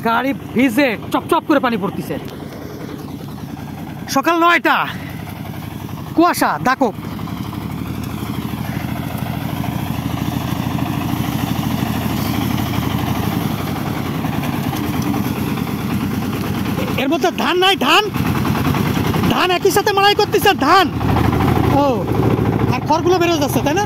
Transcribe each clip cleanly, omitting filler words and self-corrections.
গাড়ি ভিজে চপচপ করে পানি পড়তেছে। সকাল 9টা, কুয়াশা দাকব। এর মধ্যে ধান নাই, ধান ধান একই সাথে মাড়াই করতেছে ধান। ও আর খড়গুলো বেরোয় যাচ্ছে, তাই না?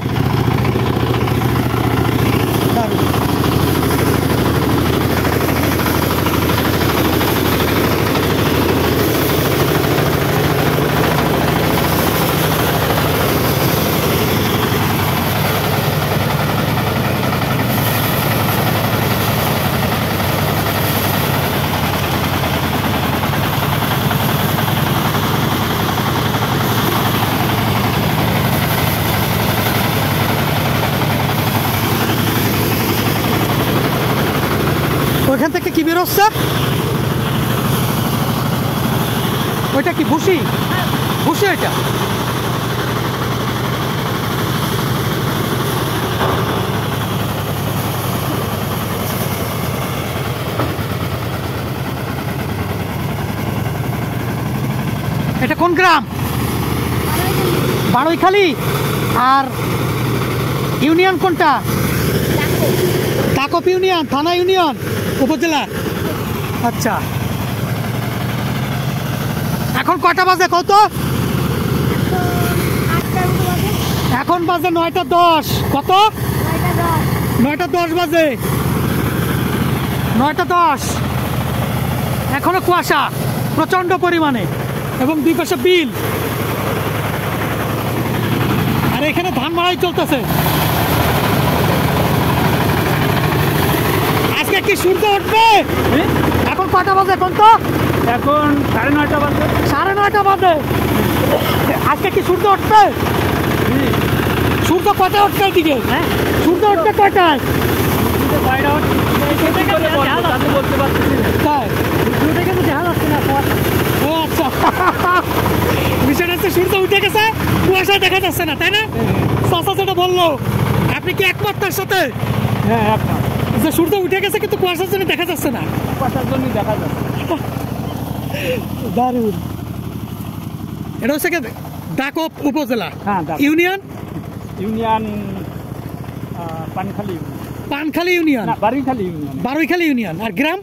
ওইখান থেকে কি বেরোচ্ছে? ওইটা কি ভুসি? ভুসি ওইটা। এটা কোন গ্রাম? বারৈখালী। আর ইউনিয়ন কোনটা? দাকপ ইউনিয়ন, থানা ইউনিয়ন, উপজেলা। আচ্ছা, এখন কয়টা বাজে কত? এখন বাজে 9টা 10। কত? 9টা 10 বাজে। 9টা 10। এখনো কুয়াশা প্রচন্ড পরিমাণে এবং দুই পাশে বিল। আর এখানে ধান মাড়াই চলতেছে। আজকে কি সূর্য উঠবে? এখন কয়টা বাজে? এখন তো এখন 9:30 বাজে। 9:30 বাজে। আজকে কি সূর্য উঠবে? সূর্য কয়টায় উঠবে এদিকে? হ্যাঁ, সূর্য উঠবে কয়টায়? বলতে পারছি তাই কিন্তু দেখা যাচ্ছে না। ও আচ্ছা, বিষয়টা হচ্ছে সূর্য উঠে গেছে, কুয়াশা দেখা যাচ্ছে না, তাই না? চাচা যেটা বললো, আপনি কি একমত তার সাথে? হ্যাঁ, একদম। যে সূর্য উঠে গেছে কিন্তু কুয়াশার জন্য দেখা যাচ্ছে না। কুয়াশার জন্য দেখা যাচ্ছে। দারুণ। এটা হচ্ছে দাকপ উপজেলা। হ্যাঁ, union union Pankhali. Pankhali union, Baroikhali union. Baroikhali union. আর গ্রাম?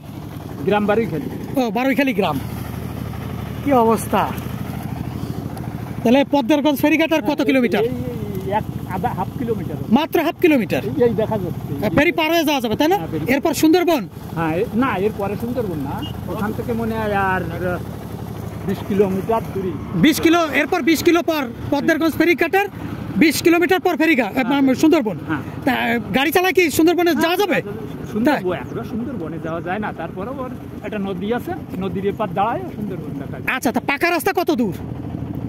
গ্রাম বারৈখালী। ও, বারৈখালী গ্রাম। কি অবস্থা! তাহলে পদ্মারগঞ্জ ফেরিঘাট কত কিলোমিটার? Half kilometre. মাত্র হাফ কিলোমিটার। এই দেখা যাচ্ছে। ফেরি পার হয়ে যাওয়া যাবে, তাই না? এরপর সুন্দরবন? হ্যাঁ, না, এরপরে সুন্দরবন না, ওখান থেকে মনে হয় আর 20 কিলোমিটার দূরে। 20 কিলো। এরপর 20 কিলো পর পদ্মারগঞ্জ ফেরিঘাটের 20 কিলোমিটার পর ফেরিঘাট সুন্দরবন। তা গাড়ি চালায় কি সুন্দরবনে যাওয়া যাবে? সুন্দরবনে যাওয়া যায় না, তারপরেও একটা নদী আছে, নদীর এপার দাঁড়ায় সুন্দরবন দেখা যায়। আচ্ছা, তা পাকা রাস্তা কত দূর?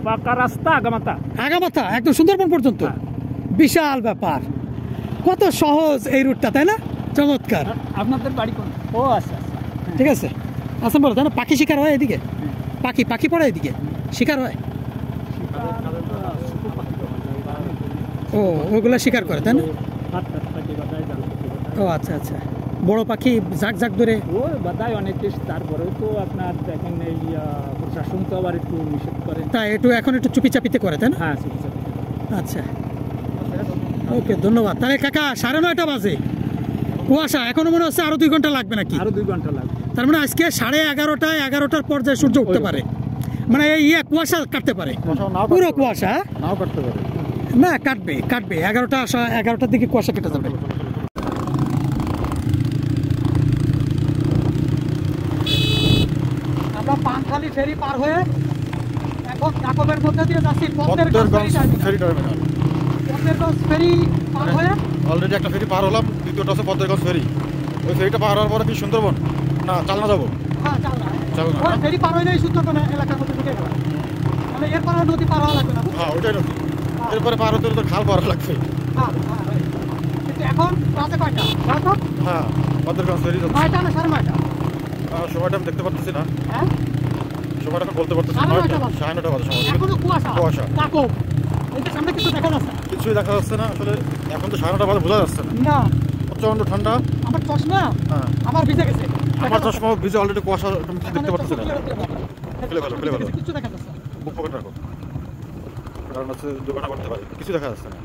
পাকা রাস্তা আগামাথা। আগামাথা একদম সুন্দরবন পর্যন্ত? বিশাল ব্যাপার। কত সহজ এই রুটটা, তাই না? চমৎকার। আপনাদের বাড়ি কোন? ও আচ্ছা, ঠিক আছে। আসাম বলো, তাই না? পাখি শিকার হয় এদিকে? পাখি পাখি পড়ে এদিকে শিকার হয়? ও, ওগুলো শিকার করে, তাই না? ও আচ্ছা আচ্ছা। বড় পাখি ঝাঁক ঝাঁক ধরে ও বাদায় অনেক কিছু। তারপরেও তো আপনার দেখেন এই প্রশাসন তো আবার একটু নিষেধ করে। তা এখন একটু চুপি চাপিতে করে, তাই না? হ্যাঁ, চুপি চাপিতে। আচ্ছা, ওকে, ধন্যবাদ। তাহলে কাকা 9:30 বাজে, কুয়াশা এখনো মনে হচ্ছে আরো 2 ঘন্টা লাগবে নাকি? আরো 2 ঘন্টা লাগবে। তার মানে আজকে 11:30-11টার পর যে সূর্য উঠতে পারে, মানে এই কুয়াশা কাটতে পারে, পুরো কুয়াশা নাও কাটতে পারে। না, কাটবে 11টার দিকে কুয়াশা কেটে যাবে। আমরা পানখালী ফেরি পার হয়ে এখন দাকপের মধ্যে দিয়ে যাচ্ছি পদ্মারগঞ্জ ফেরি টার্মিনাল। পদ্মারগঞ্জ ফেরি পার হয়ে অলরেডি একটা ফেরি পার হলাম, দ্বিতীয়টা হচ্ছে পদ্মারগঞ্জ ফেরি। ওই ফেরিটা পার হওয়ার পরে কি সুন্দরবন না চালনা যাবো? হ্যাঁ, চালনা। ফেরি পার হইলেই সুন্দরবন এলাকার মধ্যে ঢুকে গেলাম। মানে এরপর নদী পার হওয়া লাগবে না? হ্যাঁ, ওইটাই নদী। এরপরে পার হতে তো খাল পার লাগবে। কিন্তু এখন রাতে কয়টা? হ্যাঁ, পদ্মারগঞ্জ ফেরি 9টা না 9:30? সময়টা আমি দেখতে পারতেছি না। হ্যাঁ, সময়টা আমি বলতে পারতেছি না। 9:30 বাজে সময়। এখনো কুয়াশা। কুয়াশা। দাকপ। এটা সামনে কিছু দেখা যাচ্ছে না। কিছুই দেখা যাচ্ছে না আসলে। এখন তো 9:30 বাজে বোঝা যাচ্ছে না। না, প্রচন্ড ঠান্ডা। আমার চশমা হ্যাঁ, আমার ভিজে গেছে। আমার চশমা ভিজে অলরেডি কুয়াশা তুমি কিছু দেখতে পাচ্ছ না। ফেলে ফেলো ফেলে ফেলো, কিছু দেখা যাচ্ছে না। বুক পকেট রাখো, কারণ হচ্ছে দুর্ঘটনা করতে পারে, কিছু দেখা যাচ্ছে না।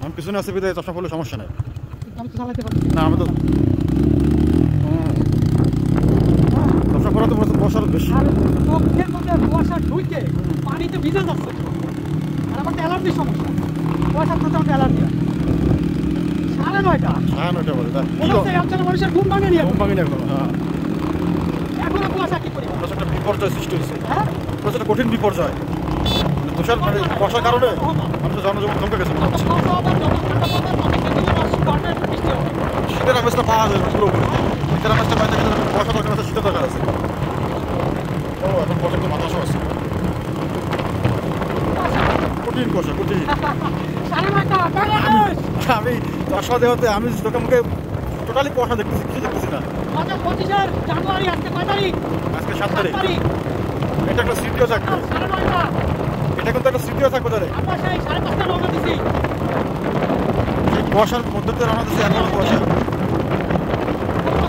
আমি পিছনে আছি বিদায় চশমা পড়লে সমস্যা নেই। আমি তো চালাতে পারছি না আমি তো চশমা পড়া তো কুয়াশা বেশি। আর চোখের মধ্যে কুয়াশা ঢুকে পানিতে ভিজে যাচ্ছে। আর আমার অ্যালার্জির সমস্যা, কুয়াশার প্রতি আমার অ্যালার্জি। 9:30 হ্যাঁ ওটা বলে তাই মানুষের ঘুম ভাঙে নিয়ে ঘুম ভাঙিনি এখন। হ্যাঁ এখনো কুয়াশা কি করি? একটা বিপর্যয় সৃষ্টি হয়েছে, হ্যাঁ একটা কঠিন বিপর্যয়। তুষার মানে কুয়াশার কারণে মানুষের জনজীবন থমকে গেছে মনে হচ্ছে। শীতের আমেজটা পাওয়া যায় না পুরোপুরি। শীতের আমেজটা পাইতে গেলে কুয়াশা দরকার আছে, শীতের দরকার আছে। ও এখন পর্যন্ত বাতাসও আছে, কঠিন কুয়াশা কঠিন। আমি চশমা দেওয়াতে আমি চোখে মুখে টোটালি কুয়াশা দেখতেছি, কিছু দেখতেছি না। জানুয়ারি আজকে 5 তারিখ, আজকে 7 তারিখ। এটা একটা স্মৃতিও থাকবে, এটা কিন্তু একটা স্মৃতিও থাকবে তাহলে। আমরা সেই 5:30 রওনা দিছি। সেই কুয়াশার মধ্যে দিয়ে রওনা দিচ্ছি, এখনো কুয়াশা।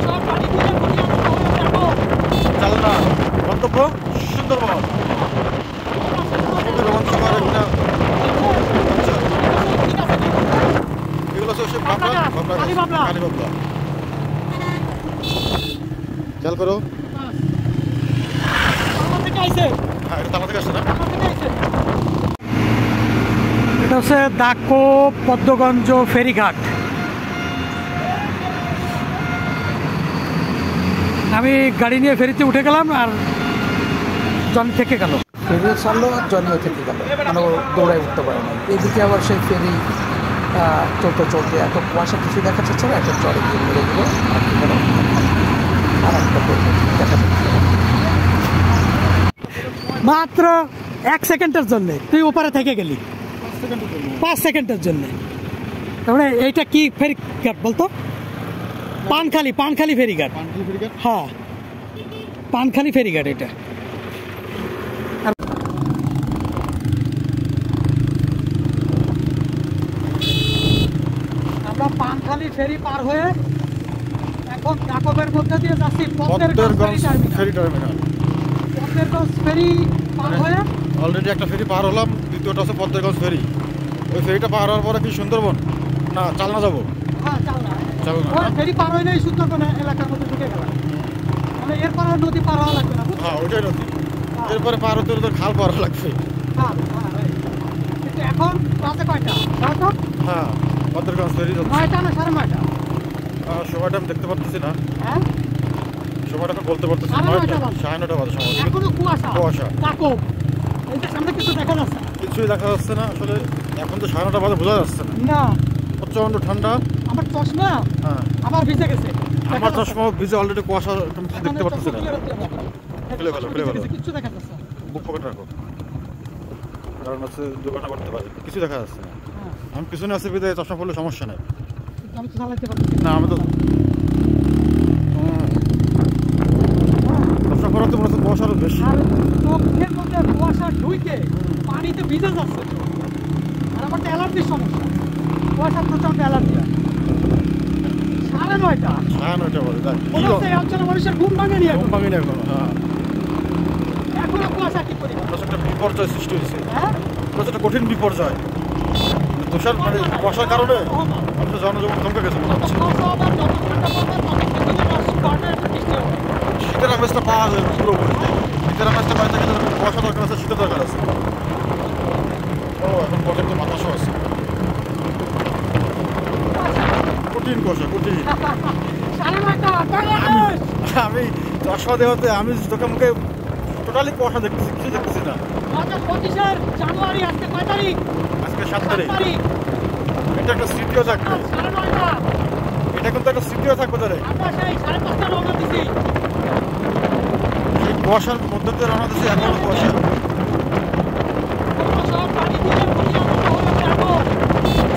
সব পানি দিয়ে চালনা গন্তব্য সুন্দরবন। খুবই রোমাঞ্চকর একটা। এগুলো হচ্ছে সে বাবলা, কালী বাবলা। কালী বাবলা। খেয়াল করো, হ্যাঁ এটা তালা থেকে আসছে না। এটা হচ্ছে দাকো পদ্মগঞ্জ ফেরিঘাট। আমি গাড়ি নিয়ে ফেরিতে উঠে গেলাম আর জন থেকে গেল। ফেরিও ছাড়লো আর জনিও থেকে গেল, মানে ও দৌড়ায় উঠতে পারে না। এদিকে আবার সেই ফেরি চলতে চলতে এত কুয়াশা কিছু দেখা যাচ্ছে না, একটা চড়ে গিয়ে মেরে দিল আর কি গেল, আর একটা দেখা যাচ্ছে মাত্র 1 সেকেন্ডের জন্য তুই উপরে থেকে গেলি, 5 সেকেন্ডের জন্য। তারপরে এইটা কি ফেরিঘাট বলতো? পানখালি ফেরিঘাট। হ্যাঁ পানখালি ফেরিঘাট এটা। আমরা পানখালি ফেরি পার হয়ে এখন দাকবের মধ্যে দিয়ে যাচ্ছি পদ্মেরগঞ্জ ফেরি টার্মিনাল। পদ্মেরগঞ্জ ফেরি পার হয়ে অলরেডি একটা ফেরি পার হলাম, দ্বিতীয়টা হচ্ছে পদ্মেরগঞ্জ ফেরি। ওই ফেরিটা পার হওয়ার পরে কি সুন্দরবন না চালনা যাবো? হ্যাঁ চালনা। চালনা ওই ফেরি পার হইলেই সুন্দরবন এলাকার মধ্যে ঢুকে গেলাম। মানে এরপর আর নদী পার হওয়া লাগবে না। হ্যাঁ ওইটাই নদী। এরপরে পার হতে হলে তো খাল পার হওয়া লাগবে। হ্যাঁ হ্যাঁ right। কিন্তু এখন রাতে কয়টা? হ্যাঁ পদ্মেরগঞ্জ ফেরি 9টা না 9:30? সময়টা আমি দেখতে পারতেছি না, হ্যাঁ সময়টা তো বলতে পারতেছি না। 9:30 বাজে। 9:30 বাজে সময়। এখনো কুয়াশা কুয়াশা। দাকব এই যে সামনে কিছু দেখা যাচ্ছে না। কিছুই দেখা যাচ্ছে না আসলে। এখন তো 9:30 বাজে বোঝা যাচ্ছে না, না প্রচন্ড ঠান্ডা। আমার চশমা হ্যাঁ আবার ভিজে গেছে। আমার চশমা ভিজে অলরেডি কুয়াশা তুমি কিছু দেখতে পারতেছি না। ফেলে ফেলো ফেলে ফেলো, কিছু দেখা যাচ্ছে না। বুক পকেট রাখো, কারণ হচ্ছে দুর্ঘটনা করতে পারে, কিছু দেখা যাচ্ছে না। হ্যাঁ, আমি পিছনে আছি বিদায় চশমা পড়লে সমস্যা নেই। কিন্তু আমি তো চালাতে পারছি না আমি তো চশমা পড়া তো কুয়াশা বেশি। আর চোখের মধ্যে কুয়াশা ঢুকে পানিতে ভিজে যাচ্ছে। আর আমার তো অ্যালার্জির সমস্যা, কুয়াশার প্রতি আমার অ্যালার্জি। 9:30 হ্যাঁ ওইটা বলে তাই এই অঞ্চলে মানুষের ঘুম ভাঙে নিয়ে ঘুম ভাঙিনি এখন। হ্যাঁ এখনো কুয়াশা কি করি? একটা বিপর্যয় সৃষ্টি হয়েছে, হ্যাঁ একটা কঠিন বিপর্যয়। তুষার মানে কুয়াশার কারণে মানুষের জনজীবন থমকে গেছে মনে হচ্ছে। শীতের আমেজটা পাওয়া যায় না পুরোপুরি। শীতের আমেজটা পাইতে গেলে কুয়াশা দরকার আছে, শীতের দরকার আছে। ও এখন পর্যন্ত বাতাসও আছে, কঠিন কুয়াশা কঠিন। আমি চশমা দেওয়াতে আমি চোখে মুখে টোটালি কুয়াশা দেখতেছি, কিছু দেখতেছি না। জানুয়ারি আজকে 5 তারিখ, আজকে 7 তারিখ। এটা একটা স্মৃতিও থাকবে, 9:30 এটা কিন্তু একটা স্মৃতিও থাকবে তাহলে। আমরা সেই 5:30 রওনা দিছি। সেই কুয়াশার মধ্যে দিয়ে রওনা দিচ্ছি, এখনো কুয়াশা। সব পানি দিয়ে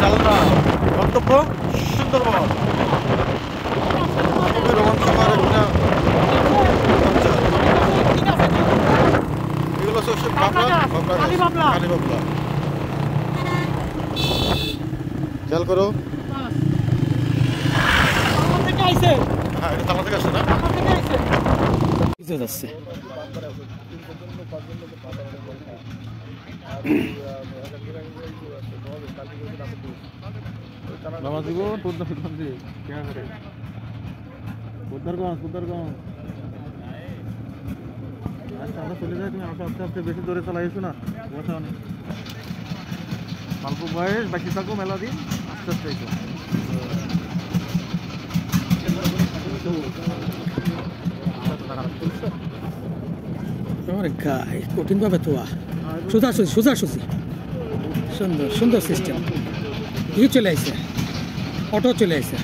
চালনা গন্তব্য সুন্দরবন। খুবই রোমাঞ্চকর একটা। এগুলো হচ্ছে সে বাবলা, কালী বাবলা। কালী বাবলা। খেয়াল করো, থেকে আইছে, হ্যাঁ এটা তালা থেকে আসছে না। থেকে আইছে। বোঝা যাচ্ছে। চলে যায়, তুমি আস্তে আস্তে বেশি জোরে চালাইছো না, বসা অনেক অল্প বয়স, বাকি থাকো মেলা দিন, আস্তে আস্তে এসো। গায়ে কঠিন ভাবে তোয়া, সোজাসুজি সোজাসুজি, সুন্দর সুন্দর সিস্টেম। ই চলে আসছে, অটো চলে আসছে।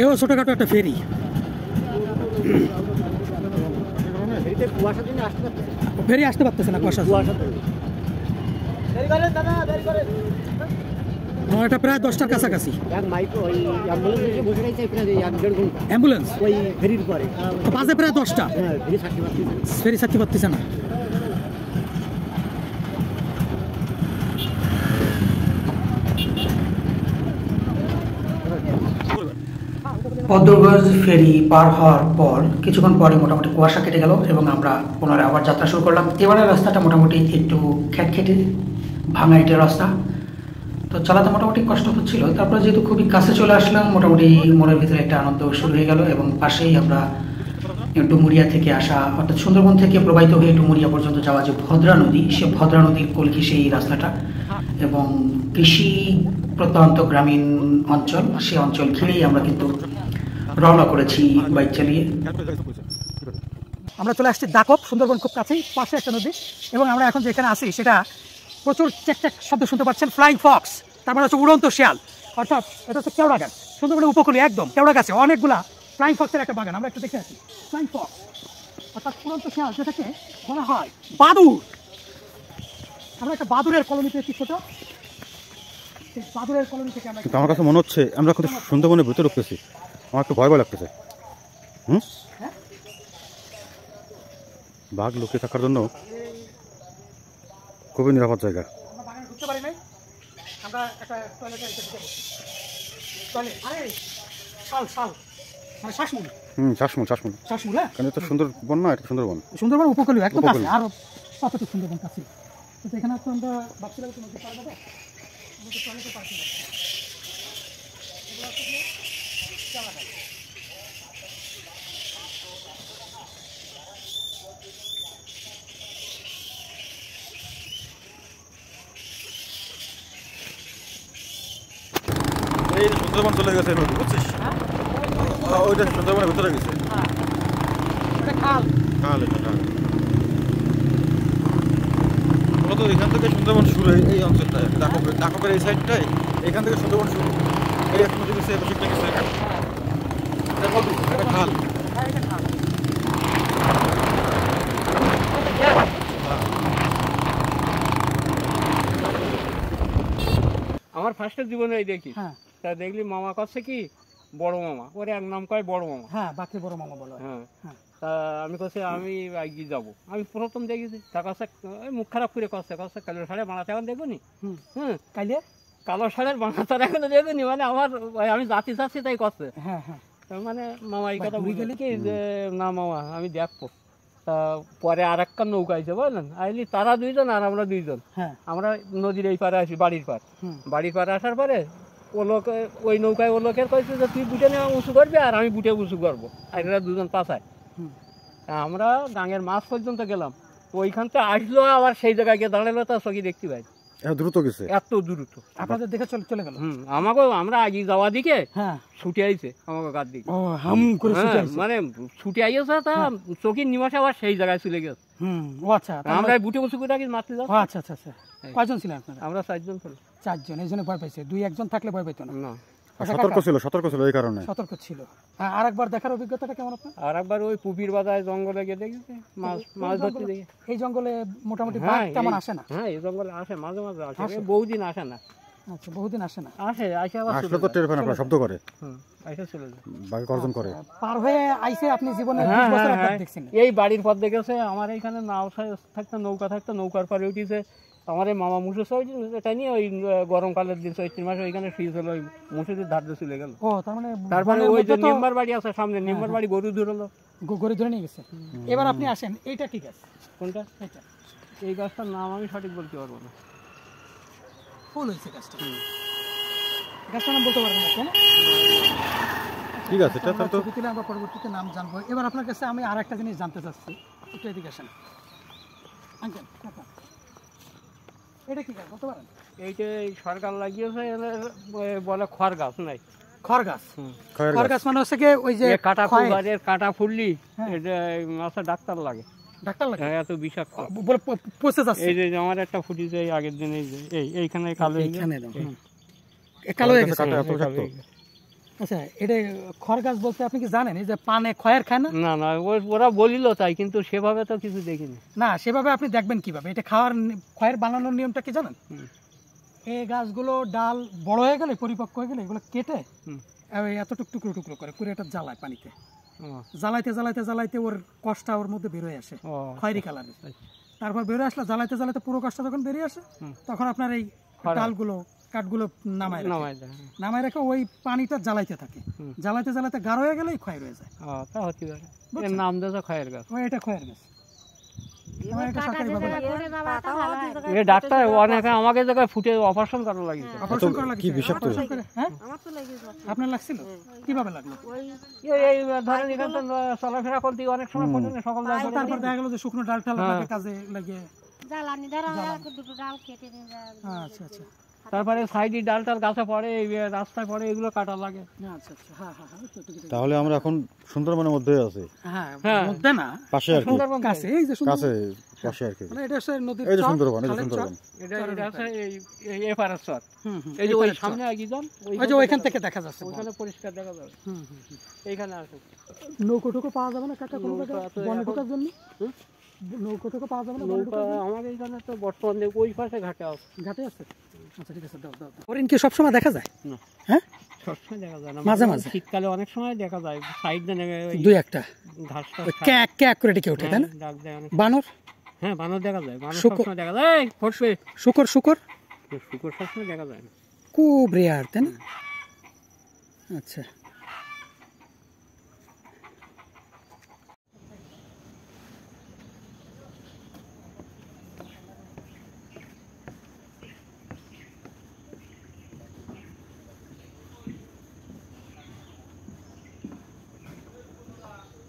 এও ছোটখাটো একটা ফেরি। ফেরি আসতে পারতেছে না কুয়াশা। এটা প্রায় 10টার কাছাকাছি। অ্যাম্বুলেন্স বাজে প্রায় 10টা, ফেরি ছাড়তে পারতেছে না। পদ্মগঞ্জ ফেরি পার হওয়ার পর কিছুক্ষণ পরে মোটামুটি কুয়াশা কেটে গেল এবং আমরা পুনরায় আবার যাত্রা শুরু করলাম। এবারের রাস্তাটা মোটামুটি একটু খ্যাটখেটে ভাঙা ইটের রাস্তা, তো চালাতে মোটামুটি কষ্ট হচ্ছিল। তারপরে যেহেতু খুবই কাছে চলে আসলাম, মোটামুটি মনের ভিতরে একটা আনন্দ শুরু হয়ে গেল। এবং পাশেই আমরা ডুমুরিয়া থেকে আসা, অর্থাৎ সুন্দরবন থেকে প্রবাহিত হয়ে ডুমুরিয়া পর্যন্ত যাওয়া যে ভদ্রা নদী, সে ভদ্রা নদীর কোল ঘেঁষে এই রাস্তাটা, এবং কৃষি প্রত্যন্ত গ্রামীণ অঞ্চল, সে অঞ্চল ঘিরেই আমরা কিন্তু রওনা করেছি বাইক চালিয়ে। আমরা চলে আসছি দাকপ, সুন্দরবন খুব কাছেই, পাশে একটা নদী। এবং আমরা এখন যেখানে আছি সেটা প্রচুর চেকচেক শব্দ শুনতে পাচ্ছেন, ফ্লাইং ফক্স, তারপরে হচ্ছে উড়ন্ত শিয়াল, অর্থাৎ এটা হচ্ছে কেওড়া গাছ। সুন্দরবনের উপকূলে একদম কেওড়া গাছে অনেকগুলা ফ্লাইং ফক্সের একটা বাগান আমরা একটু দেখে আছি। ফ্লাইং ফক্স অর্থাৎ উড়ন্ত শিয়াল, যেটাকে বলা হয় বাদুড়। আমরা একটা বাদুড়ের কলোনি পেয়েছি ছোট, বাদুড়ের কলোনি থেকে আমরা। আমার কাছে মনে হচ্ছে আমরা কত সুন্দরবনের ভিতরে ঢুকতেছি, আমার একটু ভয় ভয় লাগতেছে। বাঘ লুকিয়ে থাকার জন্য খুবই নিরাপদ জায়গা। আমরা বাগানে ঢুকতে পারি নাই, আমরা একটা টয়লেটে ঢুকে বসি। টয়লেট আরে শাল শাল মানে শ্বাসমূল। শ্বাসমূল শ্বাসমূল শ্বাসমূল, হ্যাঁ, কারণ এটা সুন্দরবন না, এটা সুন্দরবন, সুন্দরবন উপকূলীয় একদম কাছে, আরো কতটুকু সুন্দরবন কাছে। তো এখানে তো আমরা ভাবছিলাম তো নদী পার যাবো, আমরা তো টয়লেটে পারছি না। এগুলো হচ্ছে গিয়ে চালা গাছ। এই সুন্দরবন চলে গেছে নদী, বুঝছিস? ওইটা সুন্দরবনের ভিতরে গেছে। খাল খাল, এটা খাল। মূলত এখান থেকে সুন্দরবন শুরু, এই অঞ্চলটায় দাকপের এই সাইডটাই, এখান থেকে সুন্দরবন শুরু। এই এক নদী গেছে, শিখতে গেছে, এটা খাল। আমার ফার্স্টের জীবনে এই দেখি, হ্যাঁ তা দেখলি মামা করছে কি, বড় মামা, ওর এক নাম কয় বড় মামা। হ্যাঁ, বাকি বড় মামা বলো। হ্যাঁ, হ্যাঁ। তা আমি কাছে আমি এগিয়ে যাবো, আমি প্রথম দেখেছি তার কাছে মুখ খারাপ করে করছে কালো সাড়ে বানাতে এখন দেখবো নি। হ্যাঁ, কাইলে কালো সাড়ের বানাতে এখনো দেখবো নি, মানে আমার আমি যাচ্ছি তাই করছে। হ্যাঁ হ্যাঁ, মানে মামা এই কথা বুঝে গেলি কি যে না মামা আমি দেখবো। তা পরে আর একটা নৌকা আছে বুঝলেন, আইলি তারা দুইজন আর আমরা দুইজন, হ্যাঁ, আমরা নদীর এই পারে আসি, বাড়ির পারে আসার পরে ও লোক ওই নৌকায় ও লোকের কয়েছে যে তুই বুটে নেওয়া উঁচু করবি আর আমি বুটে উঁচু করবো, আর এরা দুজন পাশায়। আমরা গাঙের মাছ পর্যন্ত গেলাম, ওইখান থেকে আসলো আবার সেই জায়গায় গিয়ে দাঁড়ালো, তার চোখে দেখতে পাই দ্রুত গেছে, এত দ্রুত আপনাদের দেখে চলে গেল। আমাকে আমরা আগে যাওয়া দিকে হ্যাঁ ছুটে আইছে আমাকে গার দিকে, হাম করে ছুটে আইছে, মানে ছুটে আইছে, তা চোখের নিমাসে আবার সেই জায়গায় চলে গেছে। ও আচ্ছা, আমরা বুটে উঁচু করে আগে মারতে যাবো। আচ্ছা আচ্ছা আচ্ছা, কয়জন ছিলেন আপনারা? আমরা 4 জন ছিল। 4 জন, এই জন্য ভয় পাইছে, 2-1 থাকলে ভয় পাইতো না। সতর্ক ছিল এই কারণে। সতর্ক ছিল। আর একবার দেখার অভিজ্ঞতাটা কেমন আপনার? আর একবার ওই পুপির বাজায় জঙ্গলে গিয়ে দেখেছি মাছ ধরতে দেখি। এই জঙ্গলে মোটামুটি বাঘ তেমন আসে না? হ্যাঁ, এই জঙ্গলে আসে, মাঝে মাঝে আসে, বহুদিন আসে না। আচ্ছা, বহুদিন আসে না। আসে আবার আসলে তো টের পায় না, আপনার শব্দ করে, আইসা চলে যায়। বাকি কর্জন করে। পার হয়ে আইসে আপনি জীবনে হ্যাঁ 20 বছর হ্যাঁ একবার হ্যাঁ, দেখছেন। এই বাড়ির পথ দেখেছে। আমার এইখানে নাও থাকতো, নৌকা থাকতো, নৌকার পরে উঠিছে। আমার এই মামা মুসুর এটা নিয়ে ওই গরমকালের দিন চৈত্র মাসে ওইখানে ফ্রিজ হলো, ওই মুসুরির ধার দিয়ে চলে গেল। ও তার মানে তারপরে ওই যে নিম্বার বাড়ি আছে সামনে, নিম্বার বাড়ি গরু ধরলো, গড়ে ধরে নিয়ে গেছে। এবার আপনি আসেন, এইটা কি গাছ? কোনটা? এটা এই গাছটার নাম আমি সঠিক বলতে পারবো না। ফুল হয়েছে গাছটা, গাছটার নাম বলতে পারবেন না কেন? ঠিক আছে, এটা আমরা তো ছবি তুলে আমরা পরবর্তীতে নাম জানবো। এবার আপনার কাছে আমি আর একটা জিনিস জানতে চাচ্ছি, একটু এদিকে আসেন আঙ্কেল। এটা কি গাছ বলতে পারেন? এইটা এই সরকার লাগিয়েছে, বলে খড় গাছ নাই। খড় গাছ। খয়ের খড় গাছ মানে হচ্ছে কি ওই যে কাটা খয়ের। ফুলের কাটা ফুললি হ্যাঁ। এটা মাছে ডাক্তার লাগে, ডাক্তার লাগে এত বিষাক্ত। বলে পচে যাচ্ছে। এই যে আমার একটা ফুটিছে এই আগের দিন, এই যে এইখানে কালো হয়ে গেছে। এইখানে দাও, কালো হয়ে গেছে। কাটা এত শক্ত। আচ্ছা, এটা খড় গাছ বলতে আপনি কি জানেন এই যে পানে খয়ের খায় না? না না, ওরা বলিল তাই, কিন্তু সেভাবে তো কিছু দেখিনি। না, সেভাবে আপনি দেখবেন কিভাবে? এটা খাওয়ার খয়ের বানানোর নিয়মটা কি জানেন? এই গাছগুলো ডাল বড় হয়ে গেলে, পরিপক্ক হয়ে গেলে, এগুলো কেটে এতটুকু টুকরো টুকরো করে পুরো এটা জ্বালায় পানিতে। জ্বালাইতে জ্বালাইতে জ্বালাইতে ওর কষ্টটা ওর মধ্যে বেরোয় আসে, খয়েরি কালারের। তারপর বেরোয় আসলে জ্বালাইতে জ্বালাইতে পুরো কষ্টটা যখন বেরিয়ে আসে, তখন আপনার এই ডালগুলো কাঠগুলো নামায় রেখে ওই পানিটা জ্বালাইতে থাকে। জ্বালাইতে জ্বালাইতে গাঢ় হয়ে গেলে ক্ষয় রয়ে যায়। তা হতে পারে, এর নাম দিয়েছে খয়ের গাছ। এটা খয়ের গাছ। এটা সরকারিভাবে লাগে। ডাক্তার অনেকে আমাকে জায়গায় ফুটে অপারেশন করা লাগিয়েছে। অপারেশন করা লাগে। কি বিষাক্ত? হ্যাঁ, আপনার লাগছিল? কিভাবে লাগলো? এই ধরেন এখান থেকে চলাফেরা করতে অনেক সময় ফোটে না, সকাল বেলা ফোটে। তারপর দেখা গেল যে শুকনো ডাল টাল আপনাদের কাজে লাগে। জ্বালানি ধরা দুটো ডাল কেটে নিয়ে যায়। আচ্ছা আচ্ছা তারপরে সাইডে ডাল টাল গাছে পড়ে, এই রাস্তায় পড়ে, এগুলো কাটা লাগে। আচ্ছা আচ্ছা, হ্যাঁ হ্যাঁ হ্যাঁ। তাহলে আমরা এখন সুন্দরবনের মধ্যে আছি, হ্যাঁ মধ্যে না, পাশে আর কি, সুন্দরবন কাছে। এই যে কাছে পাশে আর কি। মানে এটা হচ্ছে নদীর এই যে চর, সুন্দরবন, এই যে খালের চর। সুন্দরবন। এটা আছে এই এপারের চর। হুম হুম। এই যে ওই সামনে আগে যান, ওই যে ওইখান থেকে দেখা যাচ্ছে। ওইখানে পরিষ্কার দেখা যাবে। এইখানে আছে নৌকো টুকু পাওয়া যাবে না কাকা কোনো জায়গায় নৌকা তো বনে এখন- ঢোকার জন্য? নৌকো টুকু পাওয়া যাবে না বনে নৌকা ঢোকার জন্য? আমাদের এখানে তো বর্তমানে ওই পাশে ঘাটে আছে। ঘাটে আছে। আচ্ছা ঠিক আছে, দাও দাও। হরিণ কি সবসময় দেখা যায়? না, হ্যাঁ, সবসময় দেখা যায় না, মাঝে মাঝে। শীতকালে অনেক সময় দেখা যায়, সাইড দিয়ে দুই একটা ঘাসটা ওই ক্যাক ক্যাক করে ডেকে ওঠে, তাই না? ডাক দেয় অনেক। বানর, হ্যাঁ, বানর দেখা যায়, বানর শুকর- সবসময় দেখা যায়। এই ফটবে শুকর শুকর শুকর সবসময় দেখা যায় না। খুব রেয়ার, তাই না? আচ্ছা,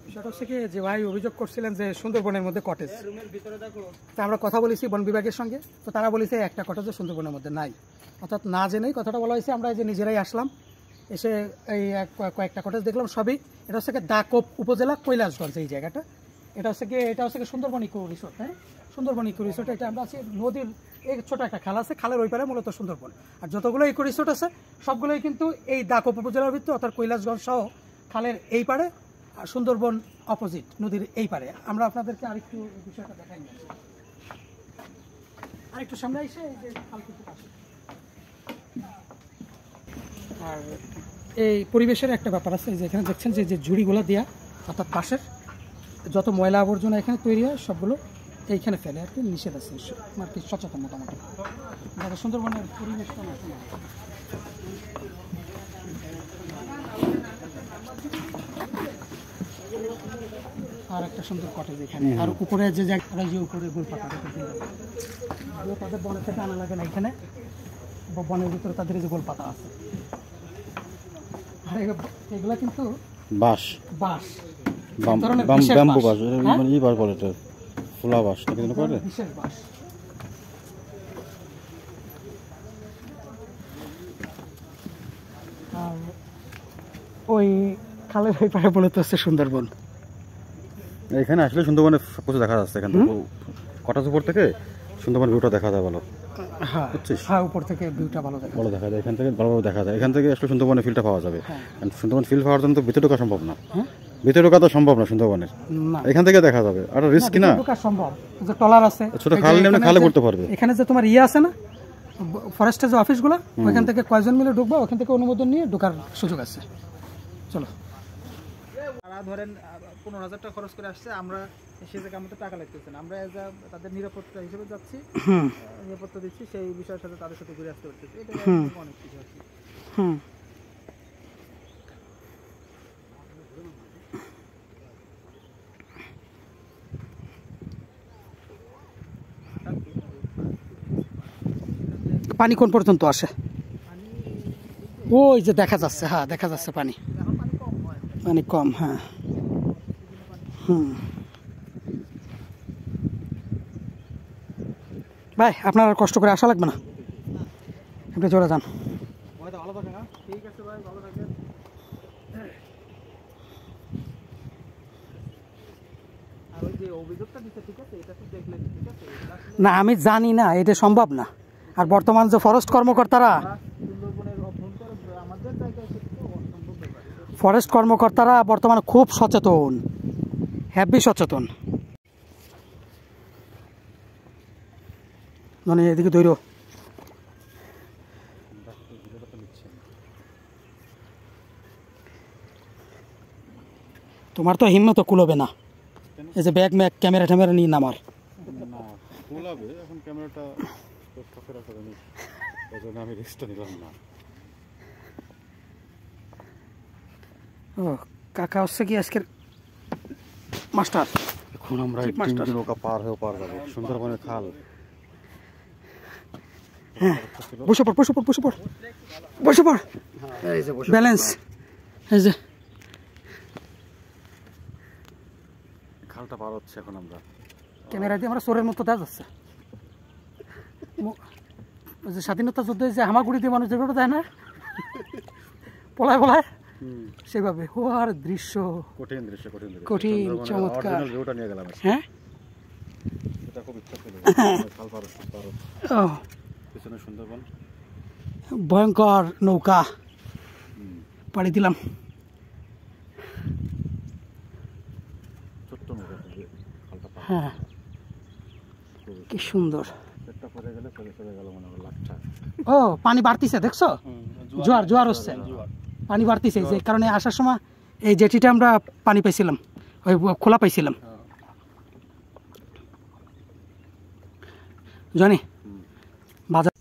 বিষয়টা হচ্ছে কি যে ভাই অভিযোগ করছিলেন যে সুন্দরবনের মধ্যে কটেজ। তা আমরা কথা বলেছি বন বিভাগের সঙ্গে, তো তারা বলেছে একটা কটেজও সুন্দরবনের মধ্যে নাই। অর্থাৎ না জেনেই কথাটা বলা হয়েছে। আমরা এই যে নিজেরাই আসলাম, এসে এই কয়েকটা কটেজ দেখলাম। সবই এটা হচ্ছে কি দাকোপ উপজেলা, কৈলাসগঞ্জ এই জায়গাটা। এটা হচ্ছে কি সুন্দরবন ইকো রিসোর্ট, তাই না? Sundarban eco resort. এটা আমরা আছি নদীর এই ছোট একটা খাল আছে, খালের ওই পারে মূলত সুন্দরবন। আর যতগুলো ইকো রিসোর্ট আছে সবগুলোই কিন্তু এই দাকোপ উপজেলার ভিত্তি, অর্থাৎ কৈলাসগঞ্জ সহ খালের এই পারে, আর সুন্দরবন অপোজিট নদীর এই পারে। আমরা আপনাদেরকে আরেকটু বিষয়টা দেখাই নিয়েছি, আরেকটু সামনে এসে এই যে খাল কিন্তু পাশে। আর এই পরিবেশের একটা ব্যাপার আছে, এই যে এখানে দেখছেন যে যে ঝুড়িগুলো দেওয়া, অর্থাৎ পাশের যত ময়লা আবর্জনা এখানে তৈরি হয় সবগুলো এইখানে ফেলে আর কি। নিষেধ আছে আর কি, সচেতন মোটামুটি যাতে সুন্দরবনের পরিবেশটা নষ্ট না হয়। আর একটা সুন্দর কটেজ এখানে। আর উপরে যে জায়গাটা, যে উপরে গোলপাতা, তাদের বনের থেকে আনা লাগে না এখানে, বনের ভিতরে তাদের এই যে গোলপাতা আছে। আর এগুলা কিন্তু বাঁশ, বাঁশ, ব্যাম্বু বাঁশ, মানে ই বার বলে এটা ফুলা বাঁশ নাকি যেন করে, বিশেষ বাঁশ। আর ওই খালের ওই পারে বলে তো হচ্ছে সুন্দরবন। এখানে আসলে সুন্দরবনে সবকিছু দেখা যাচ্ছে। এখান থেকে কটার উপর থেকে সুন্দরবন ভিউটা দেখা যায় ভালো। হ্যাঁ বুঝছিস? হ্যাঁ, উপর থেকে ভিউটা ভালো দেখা ভালো দেখা যায়, এখান থেকে ভালোভাবে দেখা যায়। এখান থেকে আসলে সুন্দরবনের ফিলটা পাওয়া যাবে। সুন্দরবন ফিল পাওয়ার জন্য তো ভিতরে ঢোকা সম্ভব না, ভিতরে ঢোকা তো সম্ভব না সুন্দরবনের। না, এখান থেকে দেখা যাবে, আর রিস্ক না। ঢোকা সম্ভব, যে টলার আছে, ছোট খাল নেমে খালে পড়তে পারবে। এখানে যে তোমার ইয়ে আছে না, ফরেস্টের যে অফিসগুলো ওইখান থেকে কয়জন মিলে ঢুকবো, ওখান থেকে অনুমোদন নিয়ে ঢোকার সুযোগ আছে। চলো। তারা ধরেন 15,000 টাকা খরচ করে আসছে, আমরা সে জায়গায় আমাদের টাকা লাগতেছে না, আমরা তাদের নিরাপত্তা হিসেবে যাচ্ছি, নিরাপত্তা দিচ্ছি, সেই বিষয়ের সাথে তাদের সাথে ঘুরে আসতে পারতেছি, এটা অনেক কিছু আছে। পানি কোন পর্যন্ত আসে? ওই যে দেখা যাচ্ছে, হ্যাঁ দেখা যাচ্ছে পানি, পানি কম, হ্যাঁ। ভাই আপনার আর কষ্ট করে আসা লাগবে না, আপনি চলে যান। ভালো থাকে না? ঠিক আছে ভাই, ভালো থাকেন। আর ওই যে অভিযোগটা দিতে, ঠিক আছে, এটা তো দেখলেন, ঠিক আছে, না আমি জানি না, এটা সম্ভব না। আর বর্তমান যে ফরেস্ট কর্মকর্তারা, সুন্দরবনের অভ্যন্তরে আমাদের জায়গায় সেটা অসম্ভব ব্যাপার। ফরেস্ট কর্মকর্তারা বর্তমানে খুব সচেতন, হ্যাভি সচেতন। মানে এদিকে দৈর তোমার তো হিম্মত কুলবে না, এই যে ব্যাগ ম্যাগ ক্যামেরা ট্যামেরা নিয়ে নামার। না কুলাবে, এখন ক্যামেরাটা শখে রাখা জিনিস, এই জন্য আমি রিস্কটা নিলাম না। ও কাকা হচ্ছে কি আজকের মাস্টার? এখন আমরা এই তিনটি নৌকা পার হয়ে পার যাবো সুন্দরবনের খাল। বসে পড়, বসে পড়, বসে পড়, বসে পড়, ব্যালেন্স। এই যে খালটা পার হচ্ছে এখন আমরা। ক্যামেরা দিয়ে আমরা চোরের মতো দেখা যাচ্ছে। ওই যে স্বাধীনতা যুদ্ধে যে হামাগুড়ি দিয়ে মানুষ যেভাবে দেয় না, পলায় পলায়, সেভাবে। ও আর দৃশ্য কঠিন দৃশ্য, কঠিন দৃশ্য, কঠিন, চমৎকার। ভিউটা নিয়ে গেলাম। হ্যাঁ এটা খুব ইচ্ছা ছিল খাল পার হচ্ছে, ও পিছনে সুন্দরবন, ভয়ঙ্কর নৌকা পাড়ি দিলাম। ছোট্ট নৌকা, খালটা পার হ্যাঁ কি সুন্দর। পেটটা পরে গেলে চলে গেল মনে হয় লাখটা। ও পানি বাড়তিছে, দেখছো? জোয়ার জোয়ার হচ্ছে, পানি বাড়তিছে, যে কারণে আসার সময় এই জেটিটা আমরা পানি পাইছিলাম, ওই খোলা পাইছিলাম। জানি বাজার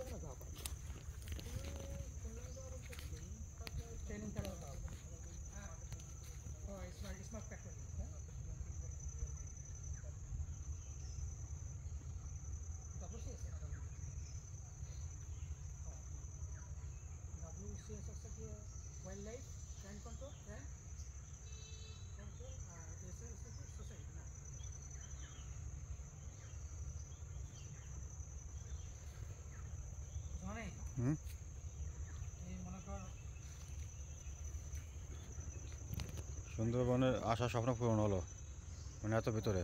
সুন্দরবনের আশা স্বপ্ন পূরণ হলো, মানে এত ভিতরে।